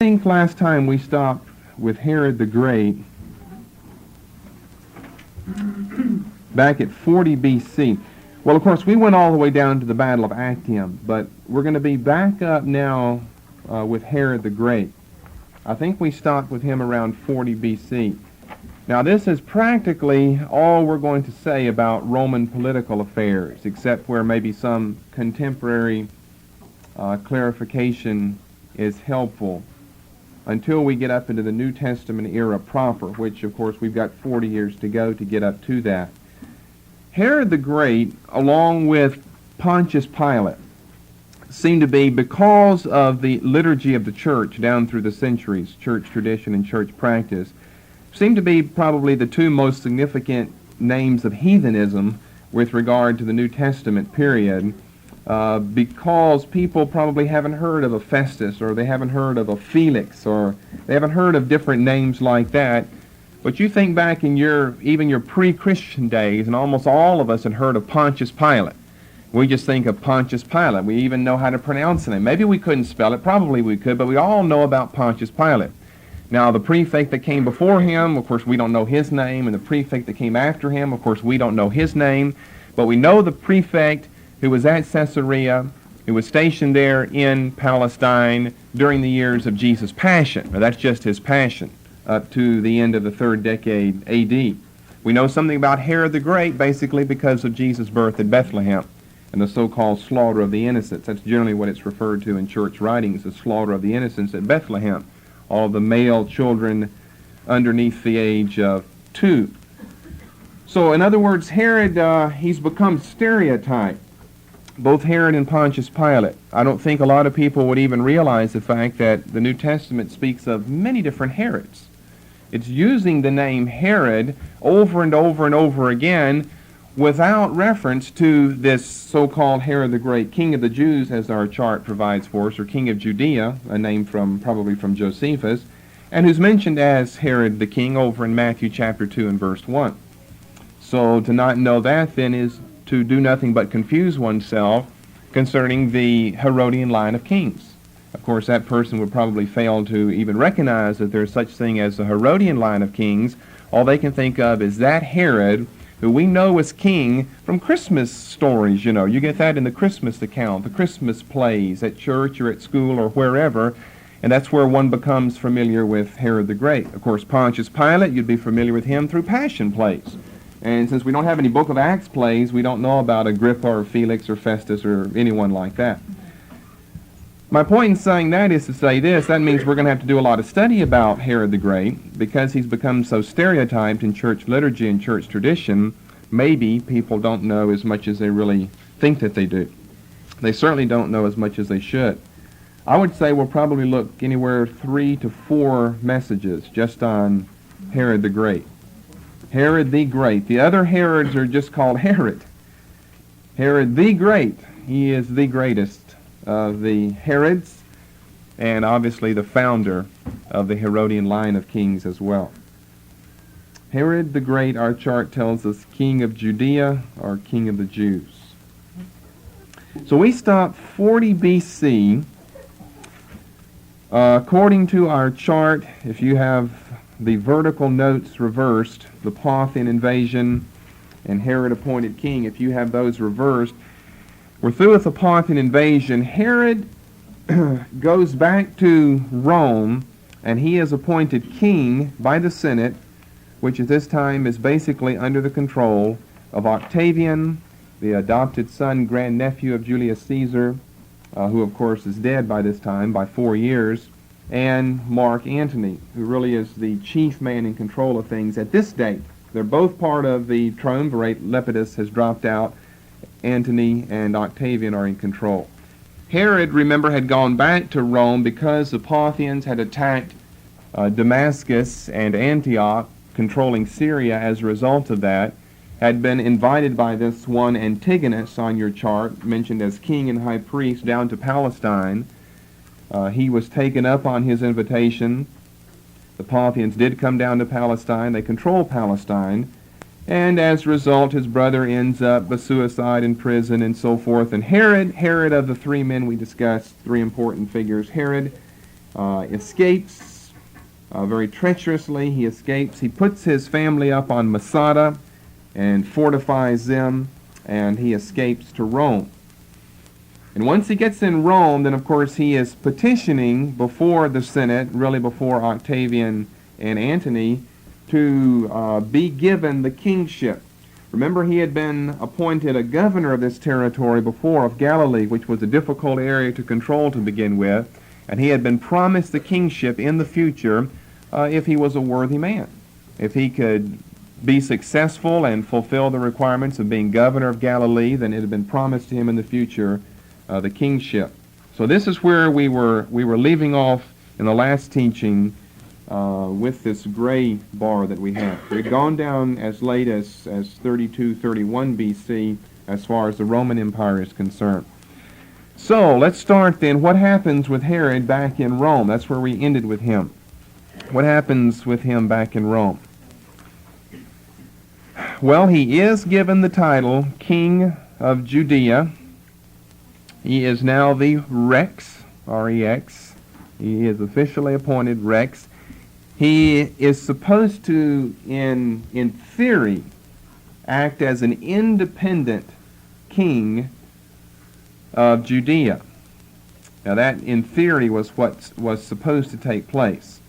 I think last time we stopped with Herod the Great back at 40 BC. Well, of course, we went all the way down to the Battle of Actium, but we're going to be back up now with Herod the Great. I think we stopped with him around 40 BC. Now, this is practically all we're going to say about Roman political affairs, except where maybe some contemporary clarification is helpful, until we get up into the New Testament era proper, which, of course, we've got 40 years to go to get up to that. Herod the Great, along with Pontius Pilate, seem to be, because of the liturgy of the church down through the centuries, church tradition and church practice, seem to be probably the two most significant names of heathenism with regard to the New Testament period, because people probably haven't heard of a Festus, or they haven't heard of a Felix, or they haven't heard of different names like that. But you think back in even your pre-Christian days, and almost all of us had heard of Pontius Pilate. We just think of Pontius Pilate. We even know how to pronounce the name. Maybe we couldn't spell it, probably we could, but we all know about Pontius Pilate. Now, the prefect that came before him, of course, we don't know his name, and the prefect that came after him, of course, we don't know his name, but we know the prefect who was at Caesarea, who was stationed there in Palestine during the years of Jesus' Passion. Now, that's just his passion, up to the end of the 3rd decade A.D. We know something about Herod the Great, basically because of Jesus' birth at Bethlehem and the so-called slaughter of the innocents. That's generally what it's referred to in church writings, the slaughter of the innocents at Bethlehem, all the male children underneath the age of 2. So, in other words, Herod, he's become stereotyped. Both Herod and Pontius Pilate. I don't think a lot of people would even realize the fact that the New Testament speaks of many different Herods. It's using the name Herod over and over and over again without reference to this so-called Herod the Great, King of the Jews, as our chart provides for us, or King of Judea, a name probably from Josephus, and who's mentioned as Herod the King over in Matthew chapter 2 and verse 1. So to not know that then is to do nothing but confuse oneself concerning the Herodian line of kings. Of course, that person would probably fail to even recognize that there's such thing as the Herodian line of kings. All they can think of is that Herod, who we know as king from Christmas stories. You know, you get that in the Christmas account, the Christmas plays at church or at school or wherever, and that's where one becomes familiar with Herod the Great. Of course, Pontius Pilate, you'd be familiar with him through Passion plays. And since we don't have any Book of Acts plays, we don't know about Agrippa or Felix or Festus or anyone like that. My point in saying that is to say this: that means we're going to have to do a lot of study about Herod the Great, because he's become so stereotyped in church liturgy and church tradition. Maybe people don't know as much as they really think that they do. They certainly don't know as much as they should. I would say we'll probably look anywhere 3 to 4 messages just on Herod the Great. Herod the Great. The other Herods are just called Herod. Herod the Great. He is the greatest of the Herods, and obviously the founder of the Herodian line of kings as well. Herod the Great, our chart tells us, King of Judea, or King of the Jews. So we stop 40 BC. According to our chart, if you have the vertical notes reversed, the Parthian invasion and Herod appointed king, if you have those reversed, we're through with the Parthian invasion. Herod goes back to Rome, and he is appointed king by the Senate, which at this time is basically under the control of Octavian, the adopted son, grandnephew of Julius Caesar, who of course is dead by this time by 4 years, and Mark Antony, who really is the chief man in control of things at this date. They're both part of the triumvirate. Lepidus has dropped out. Antony and Octavian are in control. Herod, remember, had gone back to Rome because the Parthians had attacked Damascus and Antioch, controlling Syria as a result of that, had been invited by this one Antigonus on your chart, mentioned as king and high priest, down to Palestine. He was taken up on his invitation. The Parthians did come down to Palestine. They control Palestine. And as a result, his brother ends up by suicide in prison and so forth. And Herod of the 3 men we discussed, 3 important figures, Herod escapes very treacherously. He escapes. He puts his family up on Masada and fortifies them, and he escapes to Rome. And once he gets in Rome, then of course he is petitioning before the Senate, really before Octavian and Antony, to be given the kingship. Remember, he had been appointed a governor of this territory before, of Galilee, which was a difficult area to control to begin with, and he had been promised the kingship in the future if he was a worthy man. If he could be successful and fulfill the requirements of being governor of Galilee, then it had been promised to him in the future the kingship. So this is where we were leaving off in the last teaching with this gray bar that we have. We'd gone down as late as 32, 31 BC as far as the Roman Empire is concerned. So let's start then. What happens with Herod back in Rome? That's where we ended with him. What happens with him back in Rome? Well, he is given the title King of Judea. He is now the Rex, R-E-X. He is officially appointed Rex. He is supposed to, in theory, act as an independent king of Judea. Now that, in theory, was what was supposed to take place.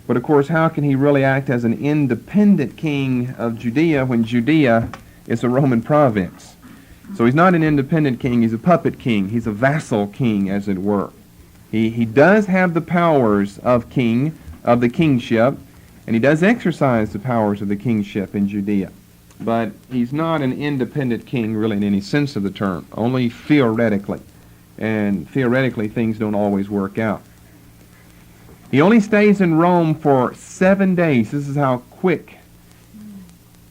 But of course, how can he really act as an independent king of Judea when Judea is a Roman province? So he's not an independent king, he's a puppet king. He's a vassal king, as it were. He does have the powers of king, of the kingship, and he does exercise the powers of the kingship in Judea. But he's not an independent king really in any sense of the term, only theoretically. And theoretically things don't always work out. He only stays in Rome for 7 days. This is how quick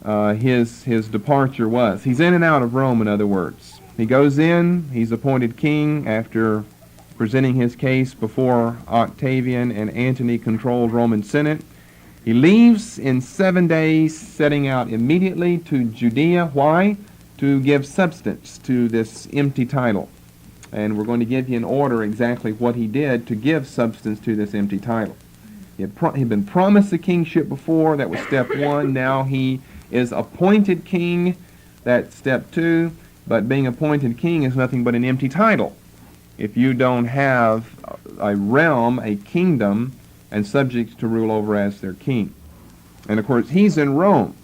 his departure was. He's in and out of Rome, in other words. He goes in, he's appointed king after presenting his case before Octavian and Antony-controlled Roman Senate. He leaves in 7 days, setting out immediately to Judea. Why? To give substance to this empty title. And we're going to give you in order exactly what he did to give substance to this empty title. He'd been promised the kingship before. That was step one. Now he is appointed king. That's step two. But being appointed king is nothing but an empty title if you don't have a realm, a kingdom, and subjects to rule over as their king. And of course, he's in Rome.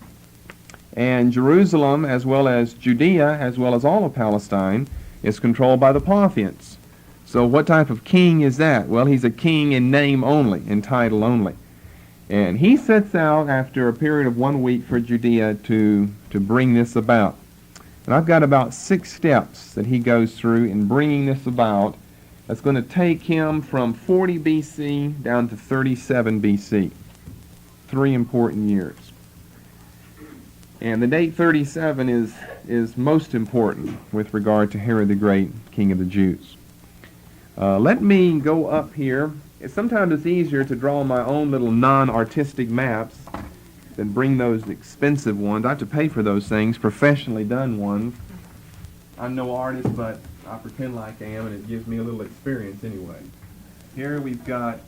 And Jerusalem, as well as Judea, as well as all of Palestine, is controlled by the Parthians. So what type of king is that? Well, he's a king in name only, in title only. And he sets out after a period of 1 week for Judea to bring this about. And I've got about 6 steps that he goes through in bringing this about. That's going to take him from 40 BC down to 37 BC. 3 important years. And the date 37 is most important with regard to Herod the Great, King of the Jews. Let me go up here. Sometimes it's easier to draw my own little non-artistic maps than bring those expensive ones. I have to pay for those things, professionally done ones. I'm no artist, but I pretend like I am, and it gives me a little experience anyway. Here we've got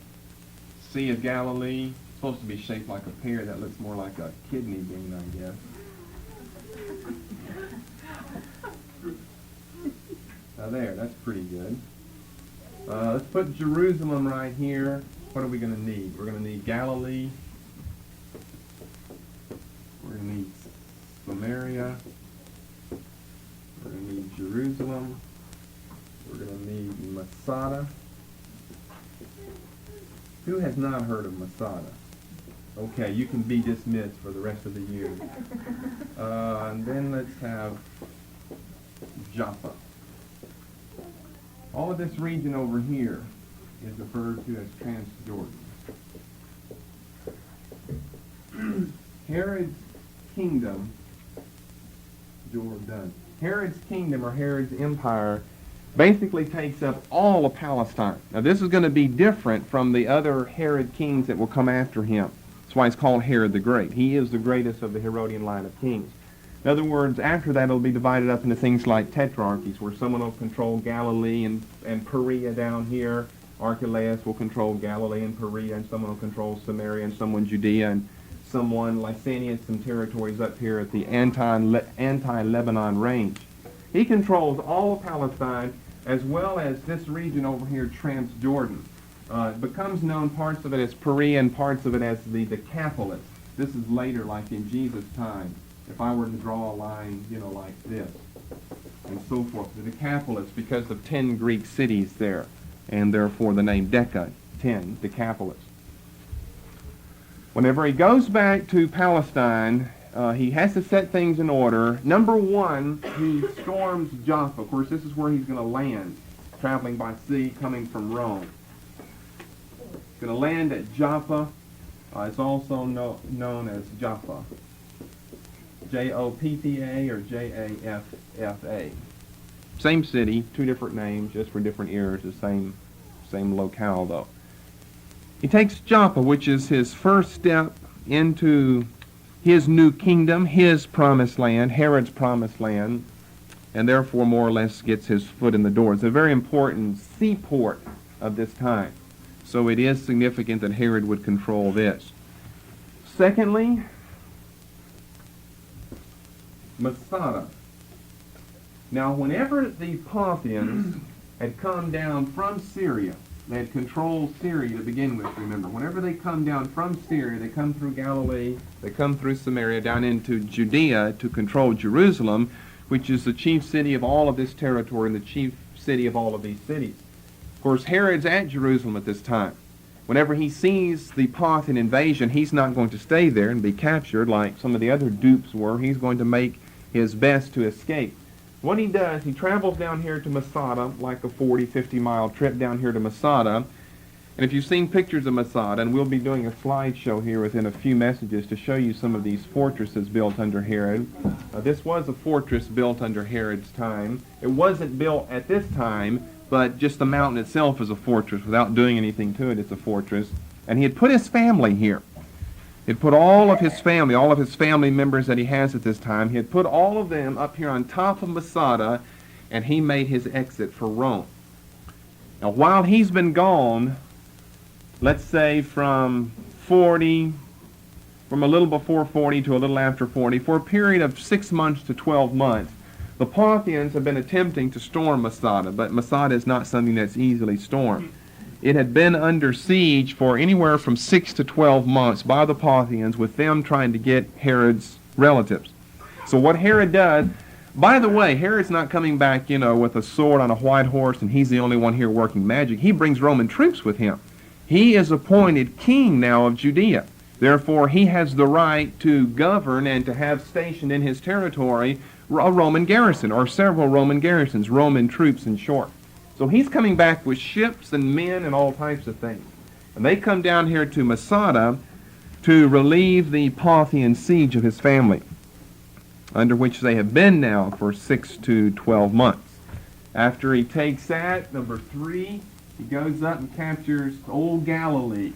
Sea of Galilee. It's supposed to be shaped like a pear. That looks more like a kidney bean, I guess. Now there, that's pretty good. Let's put Jerusalem right here. What are we going to need? We're going to need Galilee. We're going to need Samaria. We're going to need Jerusalem. We're going to need Masada. Who has not heard of Masada? Okay, you can be dismissed for the rest of the year. And then let's have Joppa. All of this region over here is referred to as Transjordan. Herod's kingdom, Jordan. Herod's kingdom or Herod's empire basically takes up all of Palestine. Now this is going to be different from the other Herod kings that will come after him. That's why it's called Herod the Great. He is the greatest of the Herodian line of kings. In other words, after that it'll be divided up into things like tetrarchies, where someone will control Galilee and Perea down here, Archelaus will control Galilee and Perea, and someone will control Samaria, and someone Judea, and someone Lysanias, some territories up here at the anti-Lebanon range. He controls all of Palestine, as well as this region over here, Transjordan. It becomes known, parts of it as Perea and parts of it as the Decapolis. This is later, like in Jesus' time. If I were to draw a line, like this, and so forth. The Decapolis, because of 10 Greek cities there, and therefore the name Deca, 10, Decapolis. Whenever he goes back to Palestine, he has to set things in order. Number one, he storms Joppa. Of course, this is where he's going to land, traveling by sea, coming from Rome. He's going to land at Joppa. It's also known as Jaffa. Joppa or Jaffa. Same city, two different names, just for different eras, the same locale though. He takes Joppa, which is his first step into his new kingdom, his promised land, Herod's promised land, and therefore more or less gets his foot in the door. It's a very important seaport of this time. So it is significant that Herod would control this. Secondly, Masada. Now, whenever the Parthians had come down from Syria, they had controlled Syria to begin with, remember. Whenever they come down from Syria, they come through Galilee, they come through Samaria, down into Judea to control Jerusalem, which is the chief city of all of this territory and the chief city of all of these cities. Of course, Herod's at Jerusalem at this time. Whenever he sees the Parthian invasion, he's not going to stay there and be captured like some of the other dupes were. He's going to make his best to escape. What he does, he travels down here to Masada, like a 40, 50-mile trip down here to Masada. And if you've seen pictures of Masada, and we'll be doing a slideshow here within a few messages to show you some of these fortresses built under Herod. This was a fortress built under Herod's time. It wasn't built at this time, but just the mountain itself is a fortress. Without doing anything to it, it's a fortress. And he had put his family here. He had put all of his family members that he has at this time, he had put all of them up here on top of Masada, and he made his exit for Rome. Now, while he's been gone, let's say from a little before 40 to a little after 40, for a period of 6 months to 12 months, the Parthians have been attempting to storm Masada, but Masada is not something that's easily stormed. It had been under siege for anywhere from 6 to 12 months by the Parthians, with them trying to get Herod's relatives. So what Herod does, by the way, Herod's not coming back, with a sword on a white horse, and he's the only one here working magic. He brings Roman troops with him. He is appointed king now of Judea. Therefore, he has the right to govern and to have stationed in his territory a Roman garrison, or several Roman garrisons, Roman troops in short. So he's coming back with ships and men and all types of things. And they come down here to Masada to relieve the Parthian siege of his family, under which they have been now for 6 to 12 months. After he takes that, number 3, he goes up and captures old Galilee.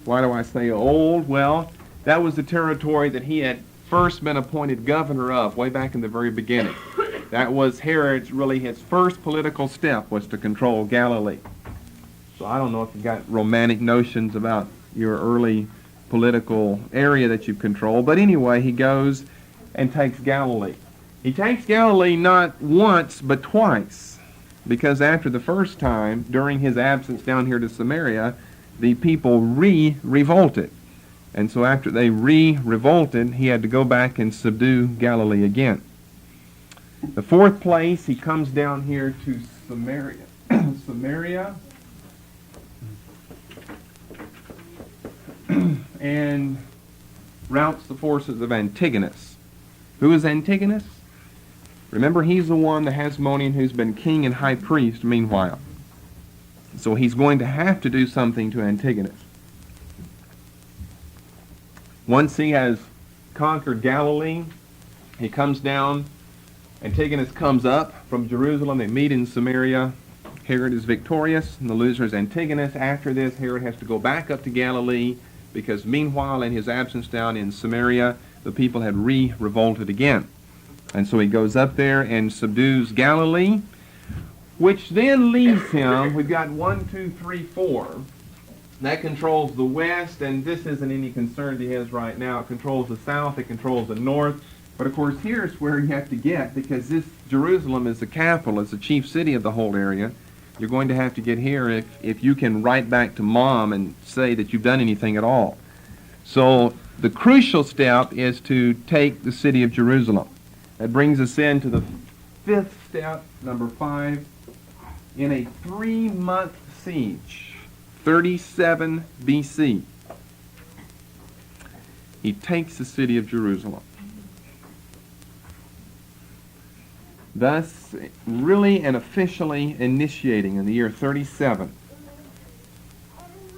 Why do I say old? Well, that was the territory that he had first been appointed governor of way back in the very beginning. That was Herod's, really his first political step, was to control Galilee. So I don't know if you've got romantic notions about your early political area that you've controlled, but anyway, he goes and takes Galilee. He takes Galilee not once, but twice, because after the first time, during his absence down here to Samaria, the people revolted. And so after they revolted, he had to go back and subdue Galilee again. The 4th place, he comes down here to Samaria. And routs the forces of Antigonus. Who is Antigonus? Remember, he's the one, the Hasmonean, who's been king and high priest meanwhile. So he's going to have to do something to Antigonus. Once he has conquered Galilee, he comes down. Antigonus comes up from Jerusalem. They meet in Samaria. Herod is victorious, and the loser is Antigonus. After this, Herod has to go back up to Galilee, because meanwhile, in his absence down in Samaria, the people had revolted again. And so he goes up there and subdues Galilee. which then leaves him, we've got 1, 2, 3, 4. That controls the west, and this isn't any concern to his right now. It controls the south, it controls the north. But of course here's where you have to get, because this Jerusalem is the capital, it's the chief city of the whole area. You're going to have to get here if you can write back to Mom and say that you've done anything at all. So the crucial step is to take the city of Jerusalem. That brings us into the fifth step, number 5, in a 3-month siege, 37 BC. He takes the city of Jerusalem. Thus, really and officially initiating in the year 37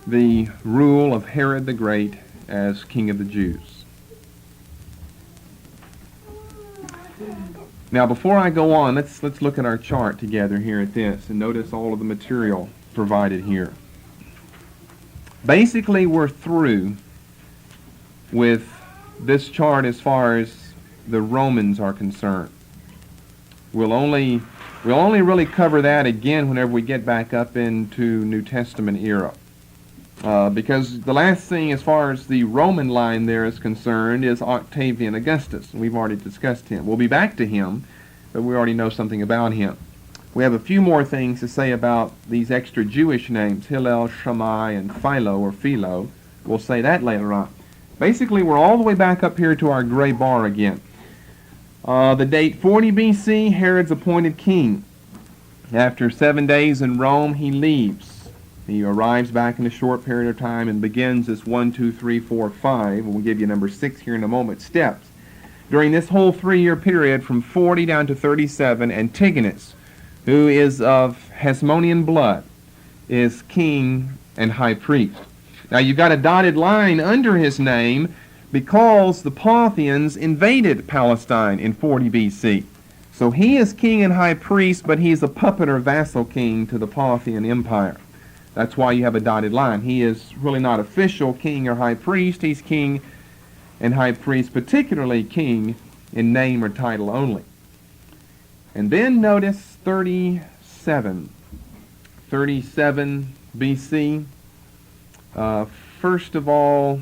the rule of Herod the Great as king of the Jews. Now, before I go on, let's look at our chart together here at this and notice all of the material provided here. Basically, we're through with this chart as far as the Romans are concerned. We'll only really cover that again whenever we get back up into New Testament era. Because the last thing as far as the Roman line there is concerned is Octavian Augustus. We've already discussed him. We'll be back to him, but we already know something about him. We have a few more things to say about these extra Jewish names, Hillel, Shammai, and Philo or Philo. We'll say that later on. Basically, we're all the way back up here to our gray bar again. The date 40 BC, Herod's appointed king. After 7 days in Rome, he leaves. He arrives back in a short period of time and begins this 1, 2, 3, 4, 5, and we'll give you number 6 here in a moment, steps. During this whole 3-year period, from 40 down to 37, Antigonus, who is of Hasmonean blood, is king and high priest. Now you've got a dotted line under his name because the Parthians invaded Palestine in 40 BC. So he is king and high priest, but he's a puppet or vassal king to the Parthian Empire. That's why you have a dotted line. He is really not official king or high priest. He's king and high priest, particularly king in name or title only. And then notice 37 BC. First of all,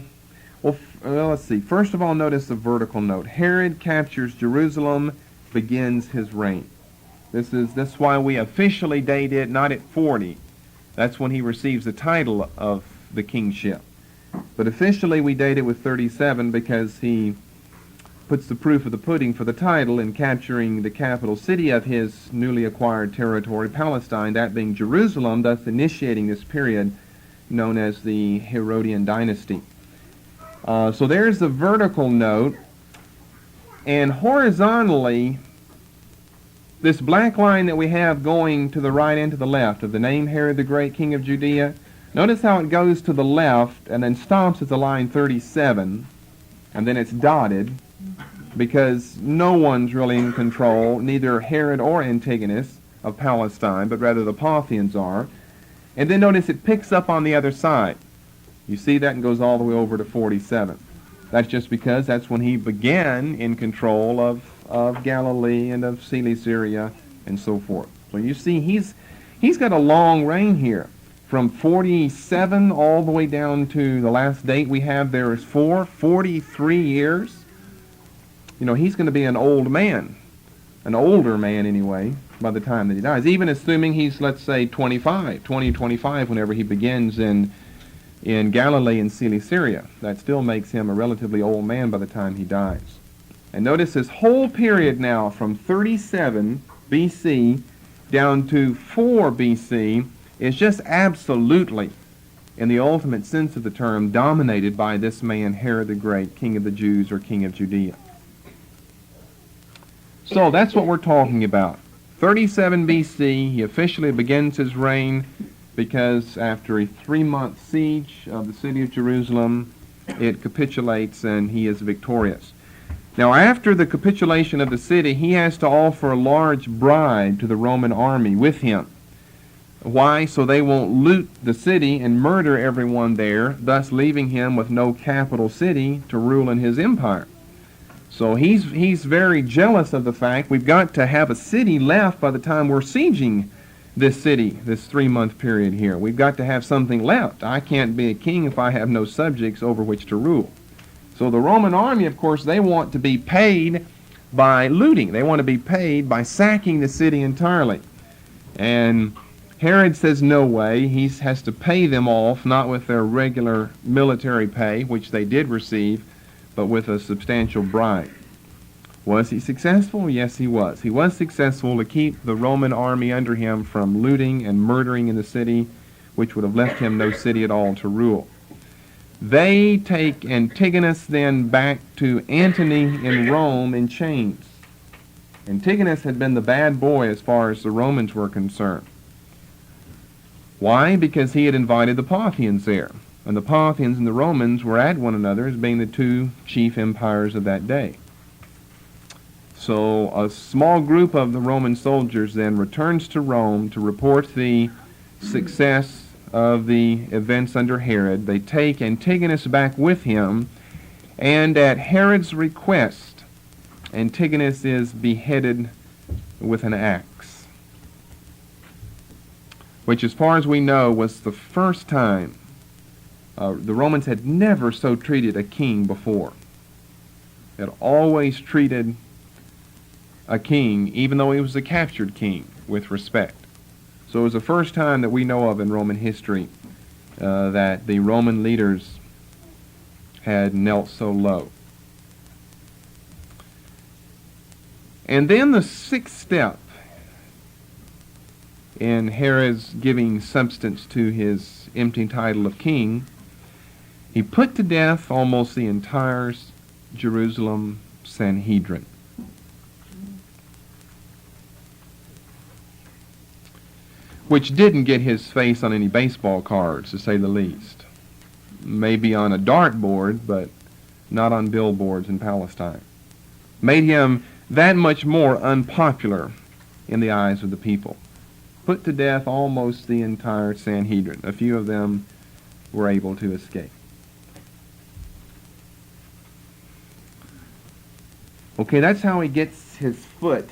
notice the vertical note. Herod captures Jerusalem, begins his reign. That's why we officially date it not at 40. That's when he receives the title of the kingship. But officially we date it with 37 because he puts the proof of the pudding for the title in capturing the capital city of his newly acquired territory, Palestine, that being Jerusalem, thus initiating this period known as the Herodian dynasty. So there's the vertical note, and horizontally, this black line that we have going to the right and to the left of the name Herod the Great, king of Judea, notice how it goes to the left and then stops at the line 37, and then it's dotted because no one's really in control, neither Herod or Antigonus of Palestine, but rather the Parthians are. And then notice it picks up on the other side. You see that and goes all the way over to 47. That's just because that's when he began in control of Galilee and of Cilicia and so forth. So you see he's got a long reign here. From 47 all the way down to the last date we have there is 43 years. You know, he's going to be an old man, an older man anyway, by the time that he dies. Even assuming he's, let's say, 25 whenever he begins in Galilee and Cilicia. That still makes him a relatively old man by the time he dies. And notice this whole period now from 37 BC down to 4 BC is just absolutely, in the ultimate sense of the term, dominated by this man Herod the Great, king of the Jews or king of Judea. So that's what we're talking about. 37 BC, he officially begins his reign because after a 3-month siege of the city of Jerusalem, it capitulates and he is victorious. Now, after the capitulation of the city, he has to offer a large bribe to the Roman army with him. Why? So they won't loot the city and murder everyone there, thus leaving him with no capital city to rule in his empire. So he's very jealous of the fact we've got to have a city left by the time we're sieging this city, this 3-month period here. We've got to have something left. I can't be a king if I have no subjects over which to rule. So the Roman army, of course, they want to be paid by looting. They want to be paid by sacking the city entirely. And Herod says no way. He has to pay them off, not with their regular military pay, which they did receive, but with a substantial bribe. Was he successful? Yes, he was. He was successful to keep the Roman army under him from looting and murdering in the city, which would have left him no city at all to rule. They take Antigonus then back to Antony in Rome in chains. Antigonus had been the bad boy as far as the Romans were concerned. Why? Because he had invited the Parthians there. And the Parthians and the Romans were at one another as being the two chief empires of that day. So a small group of the Roman soldiers then returns to Rome to report the success of the events under Herod. They take Antigonus back with him, and at Herod's request, Antigonus is beheaded with an axe, which, as far as we know, was the first time. The Romans had never so treated a king before. They had always treated a king, even though he was a captured king, with respect. So it was the first time that we know of in Roman history that the Roman leaders had knelt so low. And then the sixth step in Herod's giving substance to his empty title of king, he put to death almost the entire Jerusalem Sanhedrin. Which didn't get his face on any baseball cards, to say the least. Maybe on a dartboard, but not on billboards in Palestine. Made him that much more unpopular in the eyes of the people. Put to death almost the entire Sanhedrin. A few of them were able to escape. Okay, that's how he gets his foot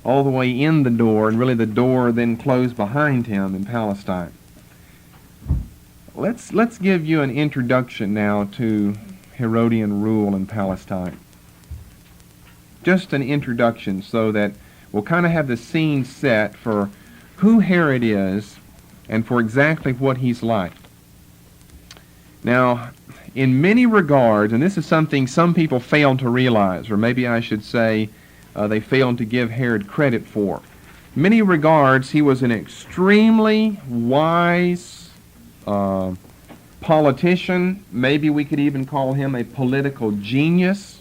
all the way in the door, and really the door then closed behind him in Palestine. Let's give you an introduction now to Herodian rule in Palestine. Just an introduction so that we'll kind of have the scene set for who Herod is and for exactly what he's like. Now, in many regards, and this is something some people fail to realize, or maybe I should say they failed to give Herod credit for. In many regards, he was an extremely wise politician. Maybe we could even call him a political genius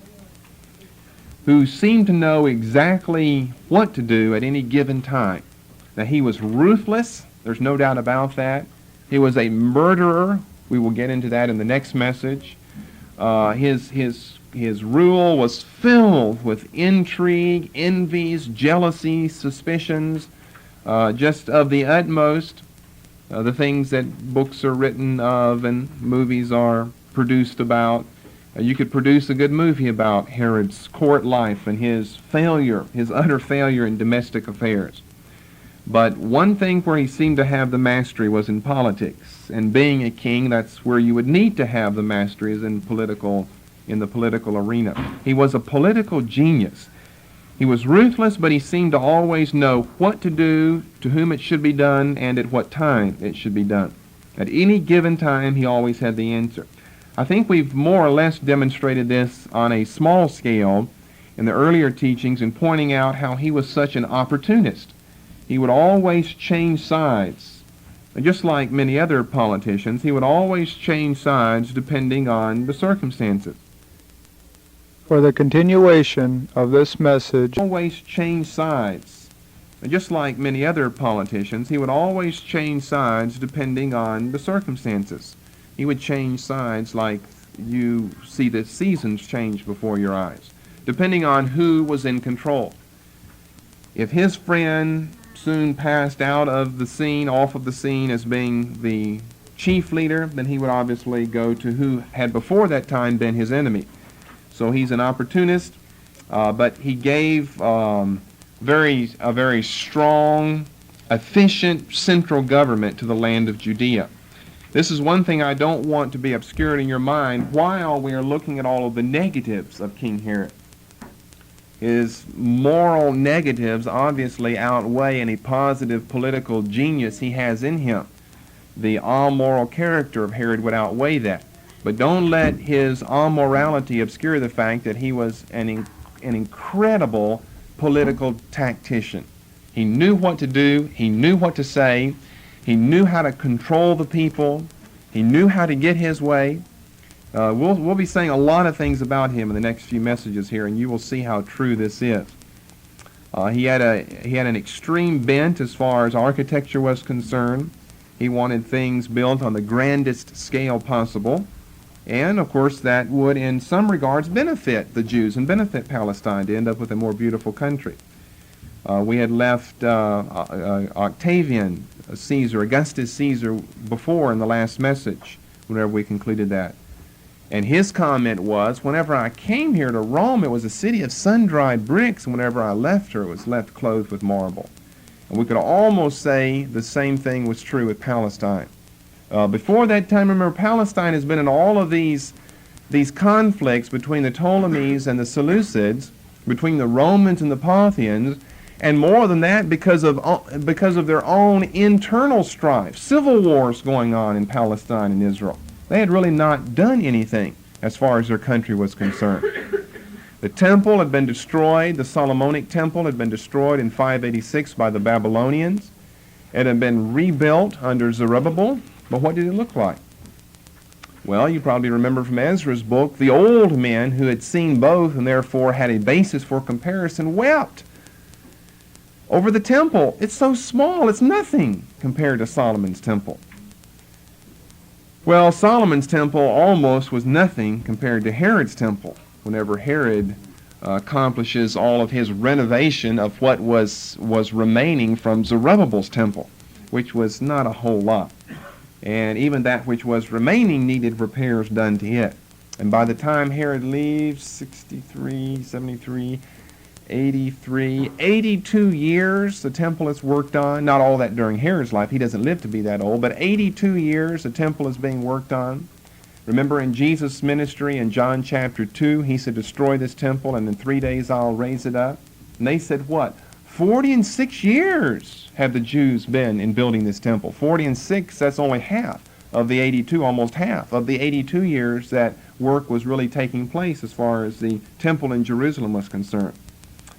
who seemed to know exactly what to do at any given time. Now, he was ruthless. There's no doubt about that. He was a murderer. We will get into that in the next message. His rule was filled with intrigue, envies, jealousy, suspicions, just of the utmost. The things that books are written of and movies are produced about. You could produce a good movie about Herod's court life and his failure, his utter failure in domestic affairs. But one thing where he seemed to have the mastery was in politics. And being a king, that's where you would need to have the mastery, is in the political arena. He was a political genius. He was ruthless, but he seemed to always know what to do, to whom it should be done, and at what time it should be done. At any given time, he always had the answer. I think we've more or less demonstrated this on a small scale in the earlier teachings in pointing out how he was such an opportunist. He would always change sides. And just like many other politicians, he would always change sides depending on the circumstances. For the continuation of this message, Always change sides. And just like many other politicians, he would always change sides depending on the circumstances. He would change sides like you see the seasons change before your eyes, depending on who was in control. If his friend soon passed out of the scene, off of the scene as being the chief leader, then he would obviously go to who had before that time been his enemy. So he's an opportunist, but he gave a very strong, efficient central government to the land of Judea. This is one thing I don't want to be obscured in your mind while we are looking at all of the negatives of King Herod. His moral negatives obviously outweigh any positive political genius he has in him. The amoral character of Herod would outweigh that. But don't let his amorality obscure the fact that he was an incredible political tactician. He knew what to do. He knew what to say. He knew how to control the people. He knew how to get his way. We'll be saying a lot of things about him in the next few messages here, and you will see how true this is. He had an extreme bent as far as architecture was concerned. He wanted things built on the grandest scale possible. And, of course, that would, in some regards, benefit the Jews and benefit Palestine to end up with a more beautiful country. We had left Octavian Caesar, Augustus Caesar, before in the last message, whenever we concluded that. And his comment was, whenever I came here to Rome, it was a city of sun-dried bricks, and whenever I left her, it was left clothed with marble. And we could almost say the same thing was true with Palestine. Before that time, remember, Palestine has been in all of these conflicts between the Ptolemies and the Seleucids, between the Romans and the Parthians, and more than that, because of their own internal strife, civil wars going on in Palestine and Israel. They had really not done anything as far as their country was concerned. The temple had been destroyed. The Solomonic temple had been destroyed in 586 by the Babylonians. It had been rebuilt under Zerubbabel. But what did it look like? Well, you probably remember from Ezra's book, the old men who had seen both and therefore had a basis for comparison wept over the temple. It's so small, it's nothing compared to Solomon's temple. Well, Solomon's temple almost was nothing compared to Herod's temple. Whenever Herod accomplishes all of his renovation of what was remaining from Zerubbabel's temple, which was not a whole lot. And even that which was remaining needed repairs done to it. And by the time Herod leaves, 63, 73, 83, 82 years the temple is worked on. Not all that during Herod's life. He doesn't live to be that old. But 82 years the temple is being worked on. Remember in Jesus' ministry in John chapter 2, he said, destroy this temple and in 3 days I'll raise it up. And they said what? 46 years have the Jews been in building this temple. 46, that's only half of the 82, almost half of the 82 years that work was really taking place as far as the temple in Jerusalem was concerned.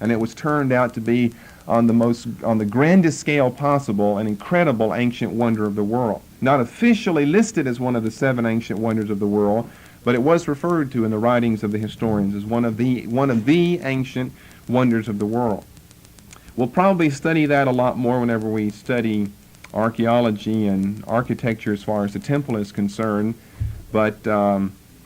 And it was turned out to be on the grandest scale possible, an incredible ancient wonder of the world. Not officially listed as one of the 7 ancient wonders of the world, but it was referred to in the writings of the historians as one of the ancient wonders of the world. We'll probably study that a lot more whenever we study archaeology and architecture as far as the temple is concerned, but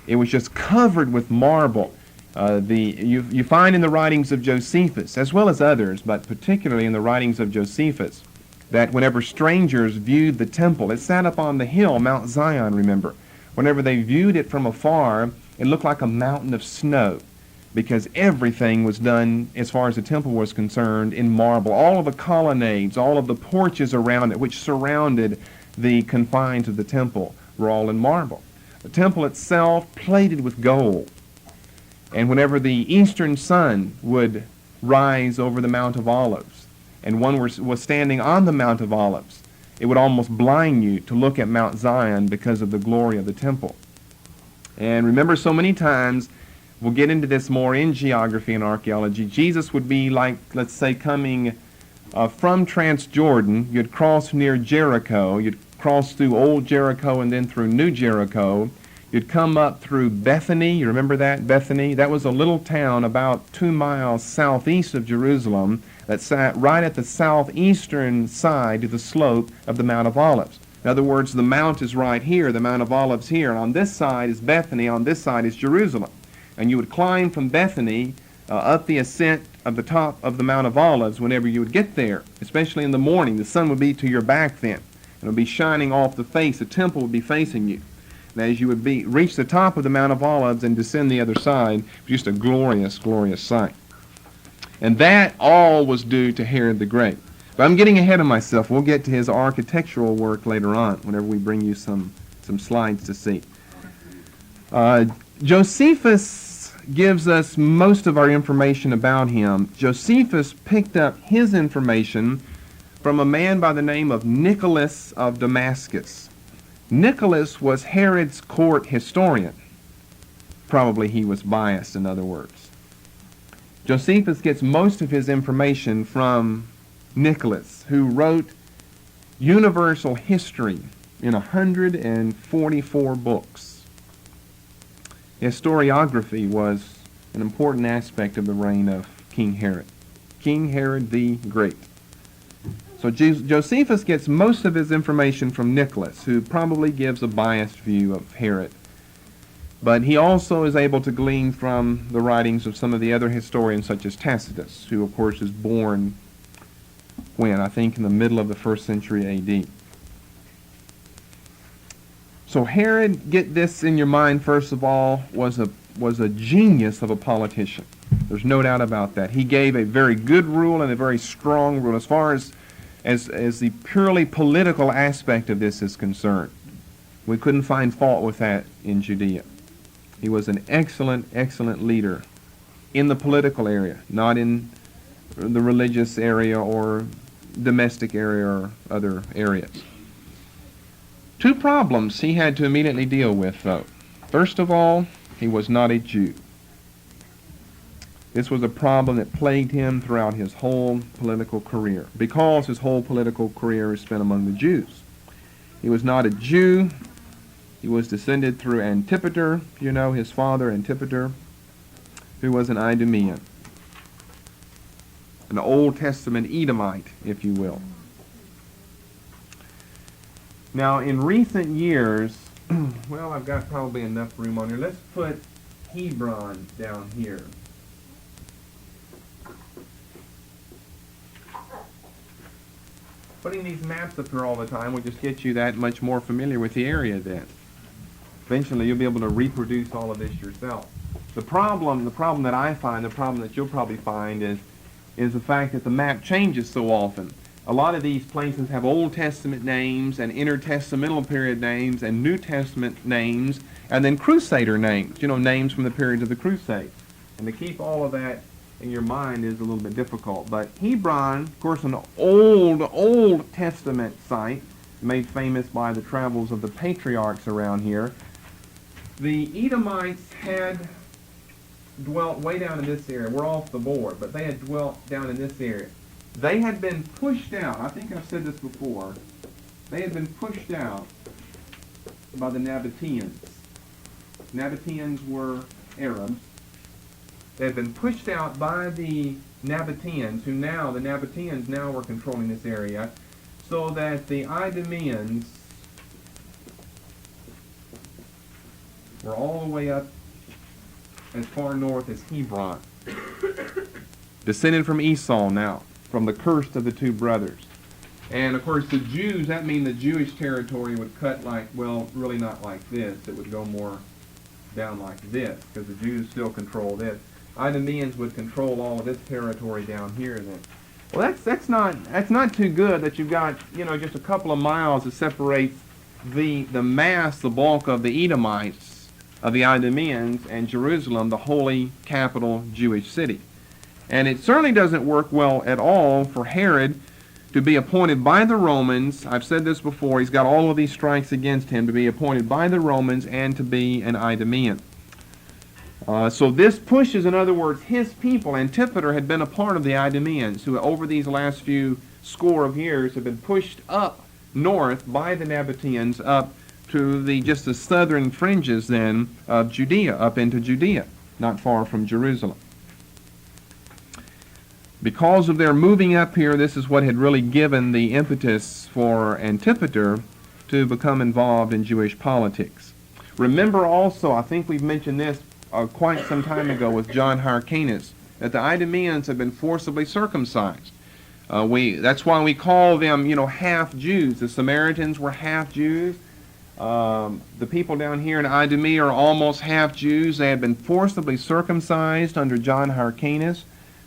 it was just covered with marble. You find in the writings of Josephus, as well as others, but particularly in the writings of Josephus, that whenever strangers viewed the temple, it sat up on the hill, Mount Zion, remember. Whenever they viewed it from afar, it looked like a mountain of snow, because everything was done, as far as the temple was concerned, in marble. All of the colonnades, all of the porches around it, which surrounded the confines of the temple, were all in marble. The temple itself plated with gold. And whenever the eastern sun would rise over the Mount of Olives, and one was standing on the Mount of Olives, it would almost blind you to look at Mount Zion because of the glory of the temple. And remember, so many times, we'll get into this more in geography and archaeology, Jesus would be like, let's say, coming from Transjordan. You'd cross near Jericho. You'd cross through Old Jericho and then through New Jericho. You'd come up through Bethany. You remember that? Bethany? That was a little town about 2 miles southeast of Jerusalem that sat right at the southeastern side of the slope of the Mount of Olives. In other words, the mount is right here, the Mount of Olives here, and on this side is Bethany, on this side is Jerusalem. And you would climb from Bethany up the ascent of the top of the Mount of Olives whenever you would get there, especially in the morning. The sun would be to your back then. It would be shining off the face. The temple would be facing you. And as you would reach the top of the Mount of Olives and descend the other side, it was just a glorious, glorious sight. And that all was due to Herod the Great. But I'm getting ahead of myself. We'll get to his architectural work later on, whenever we bring you some slides to see. Josephus gives us most of our information about him. Josephus picked up his information from a man by the name of Nicholas of Damascus. Nicholas was Herod's court historian. Probably he was biased, in other words. Josephus gets most of his information from Nicholas, who wrote universal history in 144 books. Historiography was an important aspect of the reign of King Herod the Great. So Josephus gets most of his information from Nicholas, who probably gives a biased view of Herod. But he also is able to glean from the writings of some of the other historians, such as Tacitus, who of course is born when? I think in the middle of the 1st century A.D. So Herod, get this in your mind first of all, was a genius of a politician. There's no doubt about that. He gave a very good rule and a very strong rule as far as the purely political aspect of this is concerned. We couldn't find fault with that in Judea. He was an excellent, excellent leader in the political area, not in the religious area or domestic area or other areas. Two problems he had to immediately deal with, though. First of all, he was not a Jew. This was a problem that plagued him throughout his whole political career, because his whole political career is spent among the Jews. He was not a Jew. He was descended through Antipater, you know, his father Antipater, who was an Idumean, an Old Testament Edomite, if you will. Now, in recent years, well, I've got probably enough room on here. Let's put Hebron down here. Putting these maps up here all the time will just get you that much more familiar with the area then. Eventually you'll be able to reproduce all of this yourself. The problem that I find, the problem that you'll probably find is the fact that the map changes so often. A lot of these places have Old Testament names and intertestamental period names and New Testament names and then Crusader names, you know, names from the period of the Crusades. And to keep all of that in your mind is a little bit difficult. But Hebron, of course, an Old Testament site made famous by the travels of the patriarchs around here. The Edomites had dwelt way down in this area. We're off the board, but they had dwelt down in this area. They had been pushed out. I think I've said this before. They had been pushed out by the Nabateans. Nabateans were Arabs. They had been pushed out by the Nabateans, the Nabateans now were controlling this area, so that the Idumeans were all the way up as far north as Hebron. Descended from Esau now, from the curse of the two brothers. And of course the Jews, that means the Jewish territory would cut like, well, really not like this. It would go more down like this, because the Jews still control this. Idumeans would control all of this territory down here then. Well, that's not too good that you've got, you know, just a couple of miles that separates the bulk of the Edomites, of the Idumeans, and Jerusalem, the holy capital Jewish city. And it certainly doesn't work well at all for Herod to be appointed by the Romans. I've said this before, he's got all of these strikes against him, to be appointed by the Romans and to be an Idumean. So this pushes, in other words, his people. Antipater had been a part of the Idumeans, who over these last few score of years have been pushed up north by the Nabateans up to just the southern fringes then of Judea, up into Judea, not far from Jerusalem. Because of their moving up here, this is what had really given the impetus for Antipater to become involved in Jewish politics. Remember also, I think we've mentioned this quite some time ago with John Hyrcanus, that the Idumeans have been forcibly circumcised. That's why we call them, half Jews. The Samaritans were half Jews. The people down here in Idumea are almost half Jews. They had been forcibly circumcised under John Hyrcanus.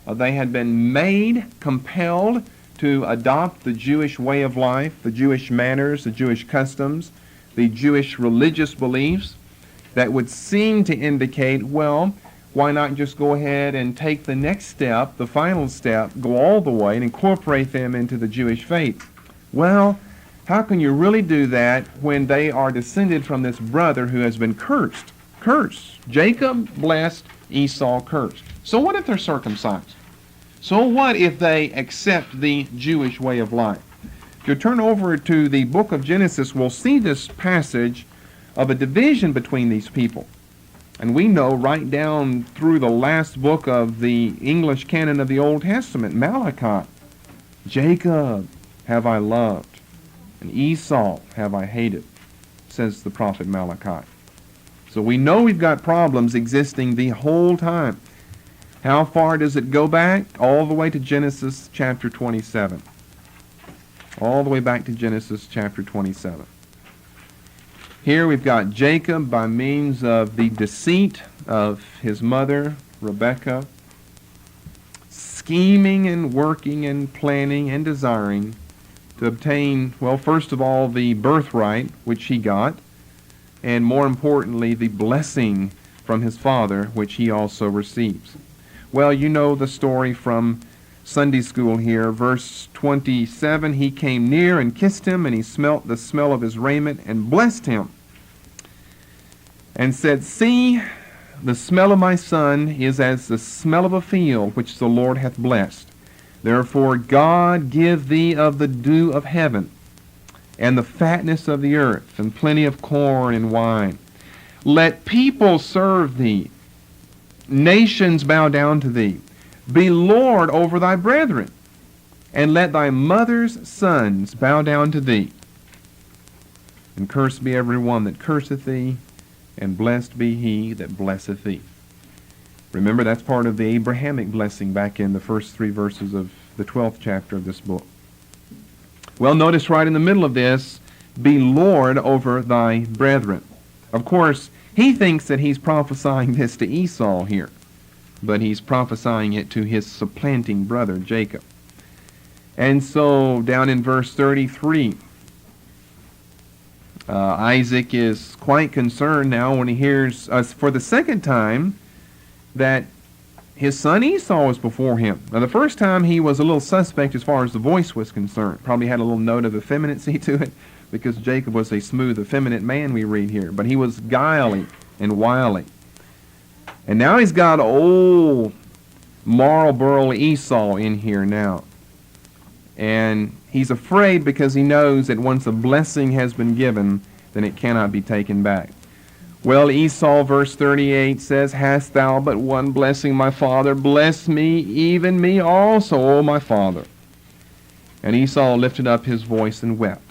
They had been made, compelled to adopt the Jewish way of life, the Jewish manners, the Jewish customs, the Jewish religious beliefs that would seem to indicate, well, why not just go ahead and take the next step, the final step, go all the way and incorporate them into the Jewish faith? Well, how can you really do that when they are descended from this brother who has been cursed? Cursed. Jacob blessed, Esau cursed. So what if they're circumcised? So what if they accept the Jewish way of life? If you turn over to the book of Genesis, we'll see this passage of a division between these people. And we know right down through the last book of the English canon of the Old Testament, Malachi, Jacob have I loved, and Esau have I hated, says the prophet Malachi. So we know we've got problems existing the whole time. How far does it go back? All the way to Genesis chapter 27. All the way back to Genesis chapter 27. Here we've got Jacob by means of the deceit of his mother, Rebekah, scheming and working and planning and desiring to obtain, well, first of all, the birthright, which he got, and more importantly, the blessing from his father, which he also receives. Well, you know the story from Sunday school here. Verse 27, he came near and kissed him, and he smelt the smell of his raiment and blessed him, and said, See, the smell of my son is as the smell of a field which the Lord hath blessed. Therefore God give thee of the dew of heaven, and the fatness of the earth, and plenty of corn and wine. Let people serve thee, nations bow down to thee. Be Lord over thy brethren, and let thy mother's sons bow down to thee. And cursed be every one that curseth thee, and blessed be he that blesseth thee. Remember, that's part of the Abrahamic blessing back in the first 3 verses of the 12th chapter of this book. Well, notice right in the middle of this, be Lord over thy brethren. Of course, he thinks that he's prophesying this to Esau here, but he's prophesying it to his supplanting brother, Jacob. And so, down in verse 33, Isaac is quite concerned now when he hears for the second time that his son Esau is before him. Now, the first time he was a little suspect as far as the voice was concerned. Probably had a little note of effeminacy to it, because Jacob was a smooth, effeminate man, we read here. But he was guiley and wily. And now he's got old Marlboro Esau in here now. And he's afraid because he knows that once a blessing has been given, then it cannot be taken back. Well, Esau, verse 38 says, Hast thou but one blessing, my father? Bless me, even me also, O my father. And Esau lifted up his voice and wept.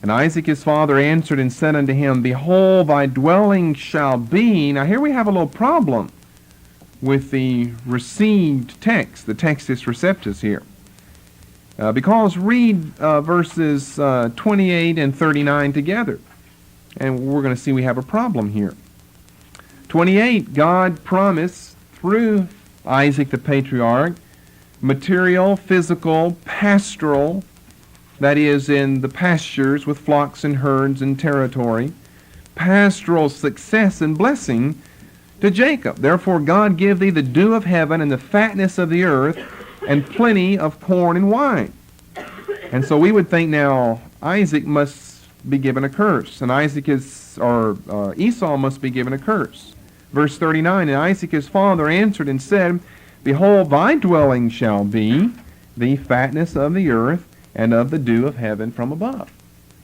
And Isaac his father answered and said unto him, Behold, thy dwelling shall be. Now here we have a little problem with the received text, the Textus Receptus here. Because read verses 28 and 39 together. And we're going to see we have a problem here. 28, God promised through Isaac the patriarch, material, physical, pastoral, that is, in the pastures with flocks and herds and territory, pastoral success and blessing to Jacob. Therefore God give thee the dew of heaven and the fatness of the earth and plenty of corn and wine. And so we would think now Isaac must be given a curse, and Esau must be given a curse. Verse 39, And Isaac his father answered and said, Behold, thy dwelling shall be the fatness of the earth and of the dew of heaven from above.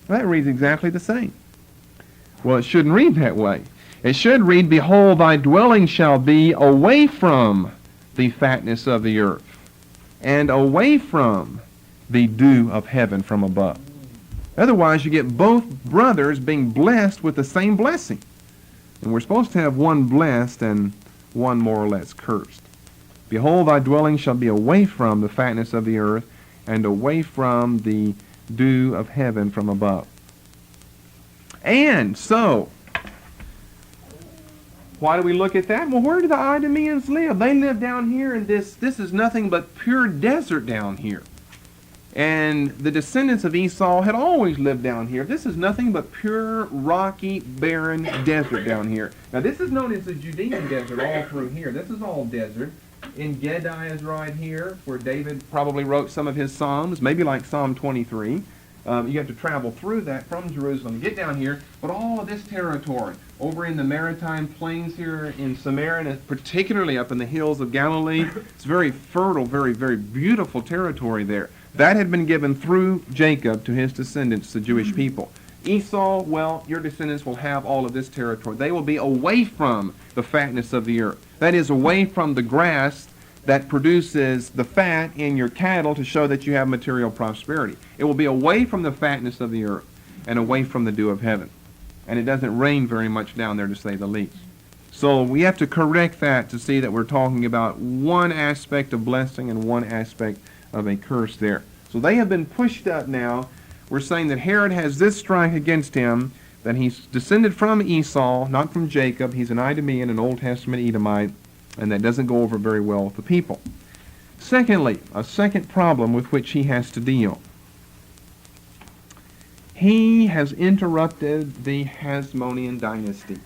Well, that reads exactly the same. Well, it shouldn't read that way. It should read, Behold, thy dwelling shall be away from the fatness of the earth and away from the dew of heaven from above. Otherwise, you get both brothers being blessed with the same blessing. And we're supposed to have one blessed and one more or less cursed. Behold, thy dwelling shall be away from the fatness of the earth and away from the dew of heaven from above. And so, Why do we look at that? Well, where do the Idumeans live? They live down here, and this is nothing but pure desert down here. And the descendants of Esau had always lived down here. This is nothing but pure, rocky, barren desert down here. Now, this is known as the Judean desert all through here. This is all desert. In Gedi is right here, where David probably wrote some of his Psalms, maybe like Psalm 23. You have to travel through that from Jerusalem to get down here. But all of this territory, over in the maritime plains here in Samaria, and particularly up in the hills of Galilee, it's very fertile, very, very beautiful territory there. That had been given through Jacob to his descendants, the Jewish people. Esau, well, your descendants will have all of this territory. They will be away from the fatness of the earth. That is, away from the grass that produces the fat in your cattle to show that you have material prosperity. It will be away from the fatness of the earth and away from the dew of heaven. And it doesn't rain very much down there, to say the least. So we have to correct that to see that we're talking about one aspect of blessing and one aspect of a curse there. So they have been pushed up now. We're saying that Herod has this strike against him, that he's descended from Esau, not from Jacob. He's an Idumean, an Old Testament Edomite, and that doesn't go over very well with the people. Secondly, a second problem with which he has to deal. He has interrupted the Hasmonean dynasty.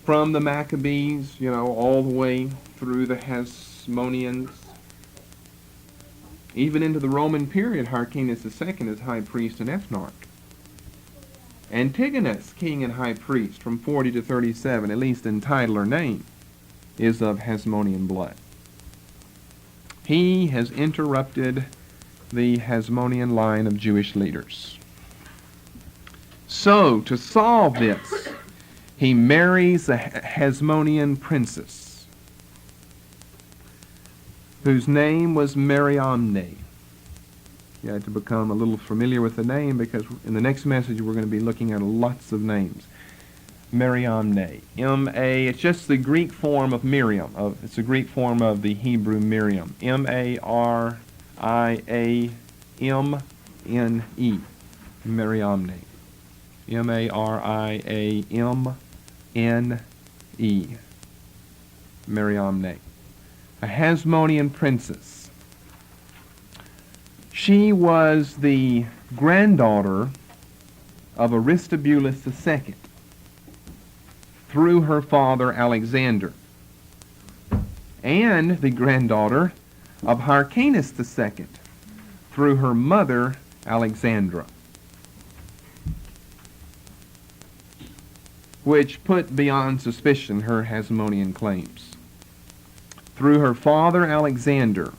From the Maccabees, all the way through the Hasmoneans, even into the Roman period, Hyrcanus II is high priest and ethnarch. Antigonus, king and high priest, from 40 to 37, at least in title or name, is of Hasmonean blood. He has interrupted the Hasmonean line of Jewish leaders. So, to solve this, he marries a Hasmonean princess, whose name was Mariamne. You had to become a little familiar with the name, because in the next message we're going to be looking at lots of names. Mariamne. M-A, it's just the Greek form of Miriam. It's the Greek form of the Hebrew Miriam. M-A-R-I-A-M-N-E. Mariamne. M-A-R-I-A-M-N-E. Mariamne. A Hasmonean princess. She was the granddaughter of Aristobulus II through her father Alexander, and the granddaughter of Hyrcanus II through her mother Alexandra, which put beyond suspicion her Hasmonean claims. Through her father Alexander,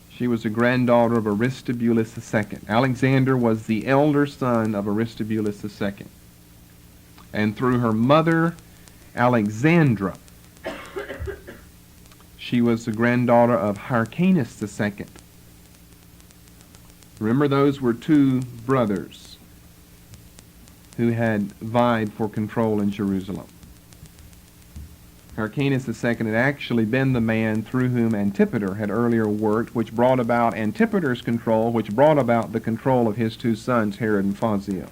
she was a granddaughter of Aristobulus II. Alexander was the elder son of Aristobulus II. And through her mother, Alexandra, she was the granddaughter of Hyrcanus II. Remember, those were two brothers who had vied for control in Jerusalem. Hyrcanus II had actually been the man through whom Antipater had earlier worked, which brought about Antipater's control, which brought about the control of his two sons, Herod and Phozio.